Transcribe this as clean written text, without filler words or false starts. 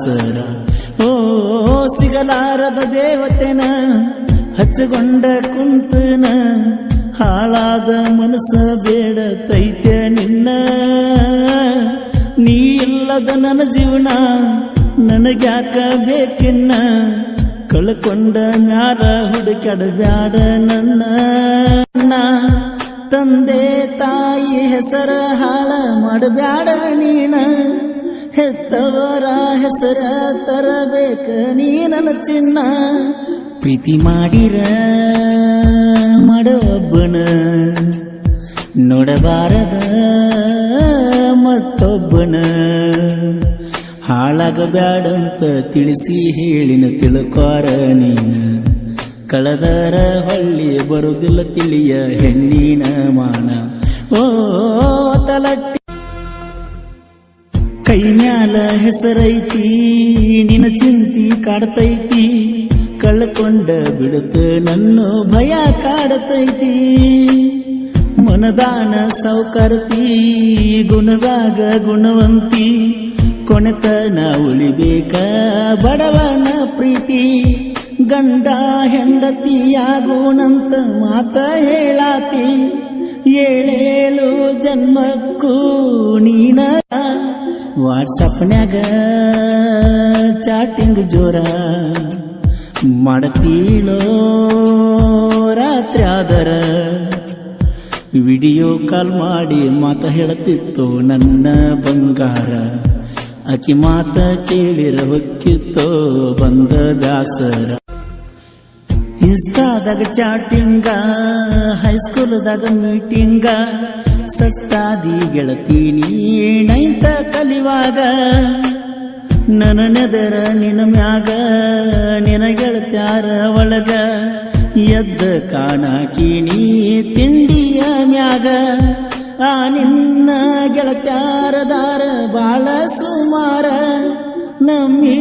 ದಾಸರ ಓ ಸಿಗಲಾರದ ದೇವತೆನ ಹಚ್ಚಗೊಂಡ ಕುಂತನ ಹಾಳಾದ ಮನಸ್ಸ ಬೇಡತೈತೆ ನಿನ್ನ ನೀ ಇಲ್ಲದ ನನ್ನ ಜೀವನ ನನಗ್ಯಾಕ ಬೇಕಿನ್ನ ಕಳ್ಕೊಂಡ ಮ್ಯಾಲ ಹುಡುಕಾಡಬ್ಯಾಡ ನನ್ನ ತಂದೆ ತಾಯಿ ಹೆಸರ ಹಾಳ ಮಾಡಬ್ಯಾಡ ನೀನ ಹೆತ್ತವರ ಹೆಸರ ತರಬೇಕ ನೀ ನನ್ನ ಚಿನ್ನ ಪ್ರೀತಿ ಮಾಡಿರ ಮಾಡೊಬ್ಬನ ನೋಡಬಾರದ ಮತ್ತೊಬ್ಬನ ಹಾಳಾಗಬ್ಯಾಡಂತ ತಿಳಿಸಿ ಹೇಳಿನ ತಿಳ್ಕೋರ ನೀನ ಕಳೆದರ ಹೊಳ್ಳಿ ಬರುದಿಲ್ಲ ತಿಳಿಯ ಹೆಣ್ಣಿನ ಮಾನ ಓ ತಲಟ್ಟಿ ಕೈ ಮ್ಯಾಲ ಹೆಸರೈತಿ ನಿನ್ನ ಚಿಂತಿ ಕಾಡ್ತೈತಿ ಕಳ್ಕೊಂಡ ಬಿಡುತ್ತ ನನ್ನ ಭಯ ಕಾಡತೈತಿ ಮನದಾನ ಸೌಕರ್ತಿ ಗುಣದಾಗ ಗುಣವಂತಿ ಕೊನೆತನ ಉಳಿಬೇಕ ಬಡವನ ಪ್ರೀತಿ ಗಂಡ ಹೆಂಡತಿಯಾಗೋಣಂತ ಮಾತ ಹೇಳಾತಿ ಏಳೇಳು ಜನ್ಮಕ್ಕೂ ನೀನ ವಾಟ್ಸಪ್ನ್ಯಾಗ ಚಾಟಿಂಗ್ ಜೋರ ಮಾಡತೀಳೋ ರಾತ್ರಿ ಆದರ ವಿಡಿಯೋ ಕಾಲ್ ಮಾಡಿ ಮಾತ ಹೇಳತಿತ್ತು ನನ್ನ ಬಂಗಾರ ಆಕಿ ಮಾತ ಕೇಳಿರ ಹೊಕ್ಕಿತ್ತೋ ಬಂದ ದಾಸರ ಇನ್ಸ್ಟಾದಾಗ ಚಾಟಿಂಗ ಹೈಸ್ಕೂಲ್ದಾಗ ಮೀಟಿಂಗ ಸಟ್ಟಾದಿ ಗೆಳತೀನಿ ನೈಂತ ಕಲಿವಾಗ ನನ್ನ ನೆದರ ನಿನ್ನ ಮ್ಯಾಗ ನಿನ ಗೆಳತ್ಯಾರ ಒಳಗ ಎದ್ದ ಕಾಣಾಕಿನಿ ತಿಂಡಿಯ ಮ್ಯಾಗ ಆ ನಿನ್ನ ಗೆಳತ್ಯಾರದಾರ ಬಾಳ ಸುಮಾರ ನಮ್ಮಿ